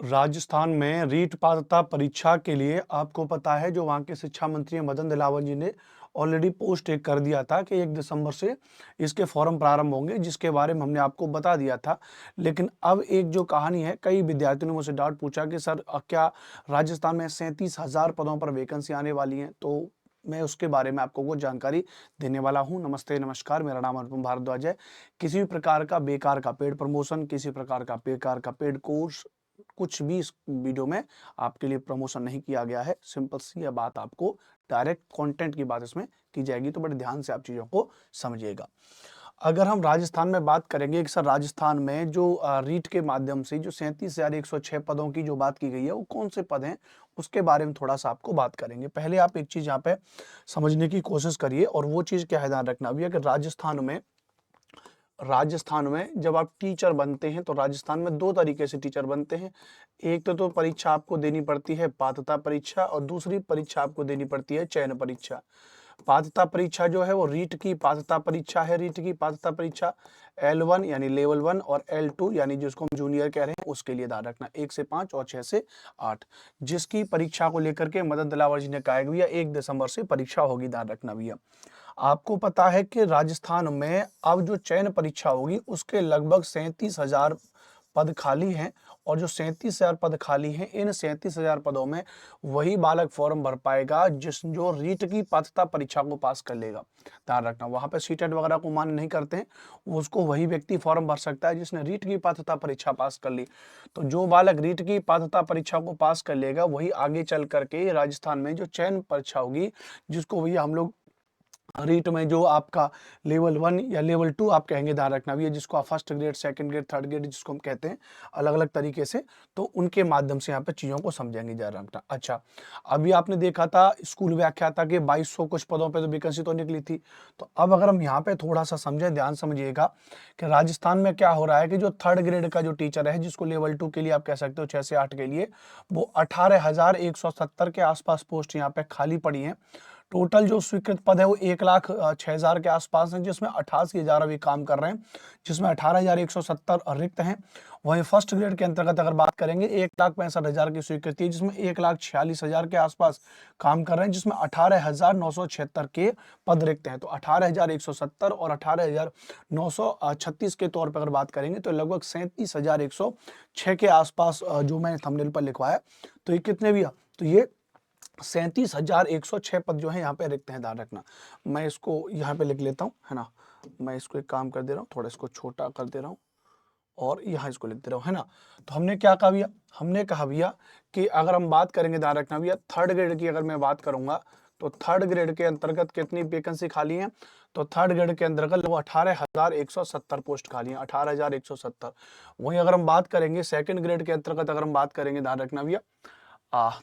राजस्थान में रीट पात्रता परीक्षा के लिए आपको पता है जो वहाँ के शिक्षा मंत्री मदन दिलावर जी ने ऑलरेडी पोस्ट एक कर दिया था कि 1 दिसंबर से इसके फॉर्म प्रारंभ होंगे, जिसके बारे में हमने आपको बता दिया था। लेकिन अब एक जो कहानी है, कई विद्यार्थियों ने मुझसे डाउट पूछा कि सर क्या राजस्थान में 37,000 पदों पर वैकेंसी आने वाली है? तो मैं उसके बारे में आपको कुछ जानकारी देने वाला हूँ। नमस्ते, नमस्कार, मेरा नाम अनुपम भारद्वाज है। किसी भी प्रकार का बेकार का पेड प्रमोशन, किसी प्रकार का बेकार का पेड कोर्स, कुछ भी इस वीडियो में आपके लिए प्रमोशन नहीं किया गया है। सिंपल सी यह बात, आपको डायरेक्ट कंटेंट की बात इसमें की जाएगी, तो बड़े ध्यान से आप चीजों को समझिएगा। अगर हम राजस्थान में बात करेंगे कि सर राजस्थान में जो रीट के माध्यम से जो 37,106 पदों की जो बात की गई है वो कौन से पद हैं, उसके बारे में थोड़ा सा आपको बात करेंगे। पहले आप एक चीज यहाँ पे समझने की कोशिश करिए, और वो चीज क्या है ध्यान रखना भी है कि राजस्थान में जब आप टीचर बनते हैं तो राजस्थान में दो तरीके से टीचर बनते हैं। एक तो परीक्षा आपको देनी पड़ती है पात्रता परीक्षा, और दूसरी परीक्षा आपको देनी पड़ती है चयन परीक्षा। पात्रता परीक्षा जो है वो रीट की पात्रता परीक्षा है। रीट की पात्रता परीक्षा L1 यानी लेवल 1 और L2 यानी जिसको हम जूनियर कह रहे हैं उसके लिए ध्यान रखना 1 से 5 और 6 से 8, जिसकी परीक्षा को लेकर के मदन दिलावर जी ने कहा है कि भैया 1 दिसंबर से परीक्षा होगी, ध्यान रखना भैया। आपको पता है कि राजस्थान में अब जो चयन परीक्षा होगी उसके लगभग 37,000 पद खाली हैं, और जो 37,000 पद खाली हैं, इन 37,000 पदों में वही बालक फॉर्म भर पाएगा जो रीट की पात्रता परीक्षा को पास कर लेगा। ध्यान रखना, वहां पे सीटेट वगैरह को मान्य नहीं करते हैं, उसको वही व्यक्ति फॉर्म भर सकता है जिसने रीट की पात्रता परीक्षा पास कर ली। तो जो बालक रीट की पात्रता परीक्षा को पास कर लेगा वही आगे चल करके राजस्थान में जो चयन परीक्षा होगी, जिसको भैया हम लोग रीट में जो आपका लेवल 1 या लेवल 2 आप कहेंगे, ध्यान रखना भी है, जिसको आप first grade, second grade, third grade जिसको हम कहते हैं अलग अलग तरीके से, तो उनके माध्यम से यहाँ पे चीजों को समझेंगे, ध्यान रखना। अच्छा, अभी आपने देखा था स्कूल व्याख्याता के 2200 कुछ पदों पे तो वैकेंसी तो निकली थी। तो अब अगर हम यहाँ पे थोड़ा सा समझें, ध्यान समझिएगा कि राजस्थान में क्या हो रहा है कि जो थर्ड ग्रेड का जो टीचर है, जिसको लेवल 2 के लिए आप कह सकते हो 6 से 8 के लिए, वो 18,170 के आसपास पोस्ट यहाँ पे खाली पड़ी है। टोटल जो स्वीकृत पद है वो 1,06,000 के आसपास है, जिसमें 88,000 अभी काम कर रहे हैं, जिसमें 18,170 रिक्त हैं। वहीं फर्स्ट ग्रेड के अंतर्गत अगर बात करेंगे 1,65,000 की स्वीकृति है, जिसमें 1,46,000 के आसपास काम कर रहे हैं, जिसमें 18,976 के पद रिक्त हैं। तो 18,170 और 18,936 के तौर पर अगर बात करेंगे तो लगभग 37,106 के आसपास जो मैंने थंबनेल पर लिखवाया, तो ये कितने भी, तो ये 37,106 पद जो है यहाँ पे रिक्त हैं, ध्यान रखना। मैं इसको यहाँ पे लिख लेता हूँ, है ना। मैं इसको एक काम कर दे रहा हूँ, थोड़ा इसको छोटा कर दे रहा हूँ और यहाँ इसको लिख दे रहा हूँ, है ना। तो हमने क्या कहा भैया, हमने कहा भैया कि अगर हम बात करेंगे, ध्यान रखना भैया, थर्ड ग्रेड की अगर मैं बात करूंगा तो थर्ड ग्रेड के अंतर्गत कितनी वैकेंसी खाली है, तो थर्ड ग्रेड के अंतर्गत वो 18,170 पोस्ट खाली है, 18,170। वहीं अगर हम बात करेंगे सेकंड ग्रेड के अंतर्गत, अगर हम बात करेंगे, ध्यान रखना भैया,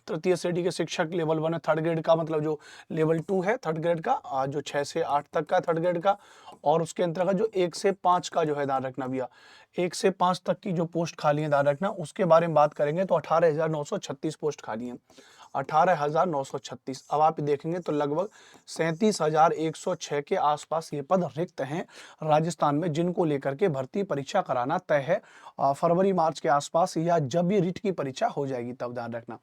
तृतीय श्रेणी के शिक्षक लेवल 1 है, थर्ड ग्रेड का मतलब जो लेवल 2 है थर्ड ग्रेड का, जो 6 से 8 तक का थर्ड ग्रेड का, और उसके अंतर्गत जो 1 से 5 का जो है, ध्यान रखना भैया, 1 से 5 तक की जो पोस्ट खाली है, ध्यान रखना, उसके बारे में बात करेंगे तो 18,936 पोस्ट खाली है, 18,936। अब आप देखेंगे तो लगभग 37,106 के आसपास ये पद रिक्त हैं राजस्थान में, जिनको लेकर के भर्ती परीक्षा कराना तय है फरवरी मार्च के आसपास, या जब ये रीट की परीक्षा हो जाएगी तब, ध्यान रखना।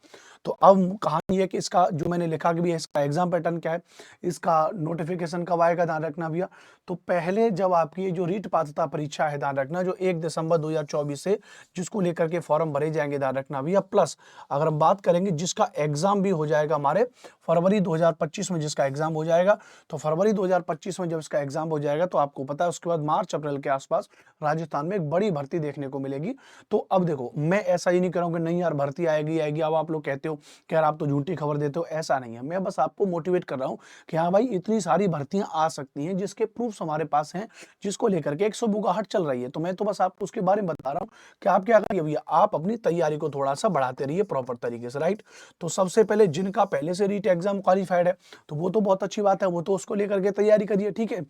तो अब कहानी है कि इसका जो मैंने लिखा कि भैया इसका एग्जाम पैटर्न क्या है, इसका नोटिफिकेशन कब आएगा, ध्यान रखना भैया। तो पहले जब आपकी ये जो रीट पात्रता परीक्षा है, ध्यान रखना, जो 1 दिसंबर 2024 से जिसको लेकर के फॉर्म भरे जाएंगे, ध्यान रखना भैया, प्लस अगर हम बात करेंगे जिसका एग्जाम भी हो जाएगा हमारे फरवरी 2025 में, जिसका एग्जाम हो जाएगा, तो फरवरी 2025 में जब इसका एग्जाम हो जाएगा तो आपको पता है उसके बाद मार्च अप्रैल के आसपास राजस्थान में एक बड़ी भर्ती देखने को मिलेगी। तो अब देखो, मैं ऐसा ही नहीं करूंगा नहीं यार भर्ती आएगी आएगी, अब आप लोग कहते हो कि यार आप तो झूठी खबर देते हो, ऐसा नहीं है। मैं बस आपको मोटिवेट कर रहा हूं कि हाँ भाई, इतनी सारी भर्तियां आ सकती हैं जिसके प्रूफ्स हमारे पास हैं, जिसको लेकर के 100 चल रही है। तो मैं तो बस आपको उसके बारे में बता रहा हूँ कि आप क्या करिए भैया, आप अपनी तैयारी को थोड़ा सा बढ़ाते रहिए प्रॉपर तरीके से, राइट। तो सबसे पहले जिनका पहले से रीट एग्जाम क्वालिफाइड है तो वो तो बहुत अच्छी बात है, वो तो उसको लेकर के तैयारी करिए, ठीक है।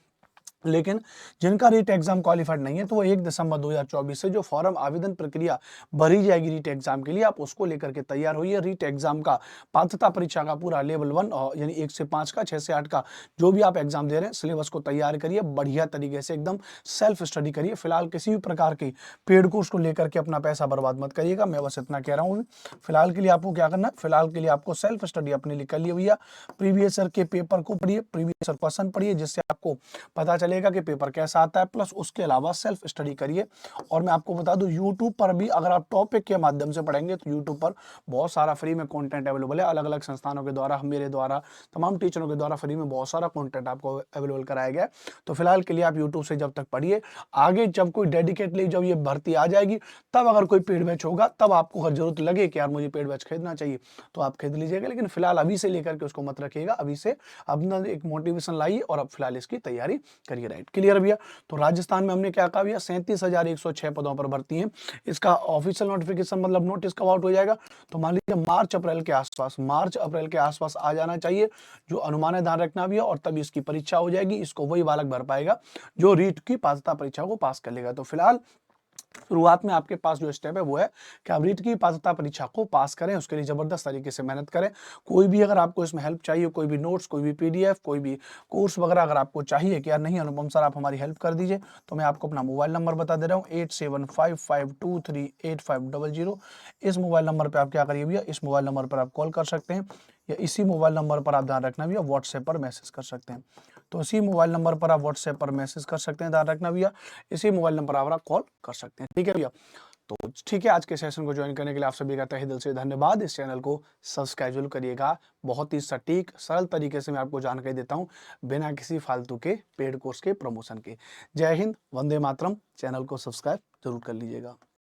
लेकिन जिनका रीट एग्जाम क्वालिफाइड नहीं है तो वो 1 दिसंबर 2024 से जो फॉर्म आवेदन प्रक्रिया भरी जाएगी रीट एग्जाम के लिए, आप उसको लेकर के तैयार होइए। रीट एग्जाम का पात्रता परीक्षा का पूरा लेवल 1 और यानी 1 से 5 का, 6 से 8 का जो भी आप एग्जाम दे रहे हैं, सिलेबस को तैयार करिए बढ़िया तरीके से, एकदम सेल्फ स्टडी करिए। फिलहाल किसी भी प्रकार के पेड कोर्स को लेकर के अपना पैसा बर्बाद मत करिएगा, मैं बस इतना कह रहा हूँ। फिलहाल के लिए आपको क्या करना है, फिलहाल के लिए आपको सेल्फ स्टडी अपने लिए कर लिए भैया। प्रीवियस ईयर के पेपर को पढ़िए, प्रीवियस ईयर क्वेश्चन पढ़िए, जिससे आपको पता चलेगा कि पेपर कैसा आता है, प्लस उसके अलावा सेल्फ स्टडी करिए। और मैं आपको बता दूं, यूट्यूब पर भी अगर आप टॉपिक के माध्यम से पढ़ेंगे तो यूट्यूब पर बहुत सारा फ्री में कंटेंट अवेलेबल है। अलग अलग संस्थानों के द्वारा, मेरे द्वारा, तमाम टीचरों के द्वारा फ्री में बहुत सारा कंटेंट आपको अवेलेबल कराया गया है। तो फिलहाल के लिए आप यूट्यूब से जब तक पढ़िए, आगे जब कोई डेडिकेटली जब ये भर्ती आ जाएगी, तब अगर कोई पेड बैच होगा, तब आपको अगर जरूरत लगे कि यार मुझे पेड बैच खरीदना चाहिए, तो आप खरीद लीजिएगा। लेकिन फिलहाल अभी से लेकर के उसको मत रखिएगा, अभी से अपना एक मोटिवेशन लाइए और अब फिलहाल इसकी तैयारी करिए। राइट, क्लियर भैया। तो राजस्थान में हमने क्या कहा भैया, 37,106 पदों पर भर्ती है। इसका ऑफिशियल नोटिफिकेशन मतलब नोटिस कब आउट हो जाएगा, तो मान लीजिए मार्च अप्रैल के आसपास, मार्च अप्रैल के आसपास आ जाना चाहिए, जो अनुमान है ध्यान रखना भी है। और तभी इसकी परीक्षा हो जाएगी, इसको वही बालक भर पाएगा जो रीट की पात्रता परीक्षा को पास कर लेगा। तो फिलहाल शुरुआत में आपके पास जो स्टेप है वो है कि आप रीट की पात्रता परीक्षा को पास करें, उसके लिए जबरदस्त तरीके से मेहनत करें। कोई भी अगर आपको इसमें हेल्प चाहिए, कोई भी नोट्स, कोई भी पीडीएफ, कोई भी कोर्स वगैरह अगर आपको चाहिए कि यार नहीं अनुपम सर आप हमारी हेल्प कर दीजिए, तो मैं आपको अपना मोबाइल नंबर बता दे रहा हूँ, 8755238500। इस मोबाइल नंबर पर आप क्या करिए भैया, इस मोबाइल नंबर पर आप कॉल कर सकते हैं, या इसी मोबाइल नंबर पर आप ध्यान रखना भैया व्हाट्सएप पर मैसेज कर सकते हैं। तो इसी मोबाइल नंबर पर आप व्हाट्सएप पर मैसेज कर सकते हैं, ध्यान रखना भैया, इसी मोबाइल नंबर पर आप कॉल कर सकते हैं। ठीक है भैया। तो ठीक है, आज के सेशन को ज्वाइन करने के लिए आप सभी का तहे दिल से धन्यवाद। इस चैनल को सब्सक्राइब जरूर करिएगा। बहुत ही सटीक सरल तरीके से मैं आपको जानकारी देता हूं, बिना किसी फालतू के पेड कोर्स के प्रमोशन के। जय हिंद, वंदे मातरम। चैनल को सब्सक्राइब जरूर कर लीजिएगा।